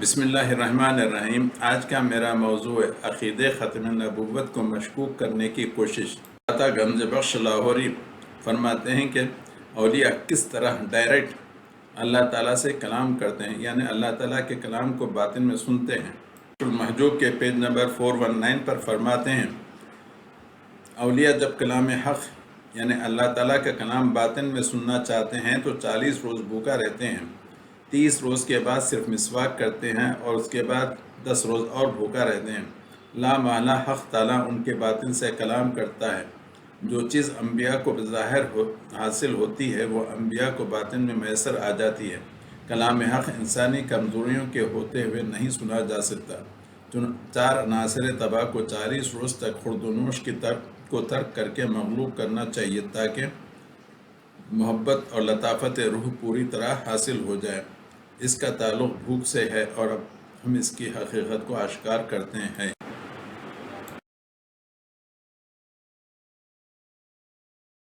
بسم اللہ الرحمن الرحیم۔ آج کا میرا موضوع ہے عقیدے ختم نبوت کو مشکوک کرنے کی کوشش۔ داتا گنج بخش لاہوری فرماتے ہیں کہ اولیاء کس طرح ڈائریکٹ اللہ تعالیٰ سے کلام کرتے ہیں، یعنی اللہ تعالیٰ کے کلام کو باطن میں سنتے ہیں۔ المحجوب کے پیج نمبر 419 پر فرماتے ہیں اولیاء جب کلام حق یعنی اللہ تعالیٰ کا کلام باطن میں سننا چاہتے ہیں تو 40 روز بھوکا رہتے ہیں، 30 روز کے بعد صرف مسواک کرتے ہیں اور اس کے بعد 10 روز اور بھوکا رہتے ہیں۔ لا محالہ حق تعالیٰ ان کے باطن سے کلام کرتا ہے۔ جو چیز انبیاء کو بظاہر حاصل ہوتی ہے وہ انبیاء کو باطن میں میسر آ جاتی ہے۔ کلام حق انسانی کمزوریوں کے ہوتے ہوئے نہیں سنا جا سکتا۔ 4 عناصر طبع کو 40 روز تک خورد و نوش کی کو ترک کر کے مغلوب کرنا چاہیے تاکہ محبت اور لطافت روح پوری طرح حاصل ہو جائے۔ اس کا تعلق بھوک سے ہے اور اب ہم اس کی حقیقت کو آشکار کرتے ہیں۔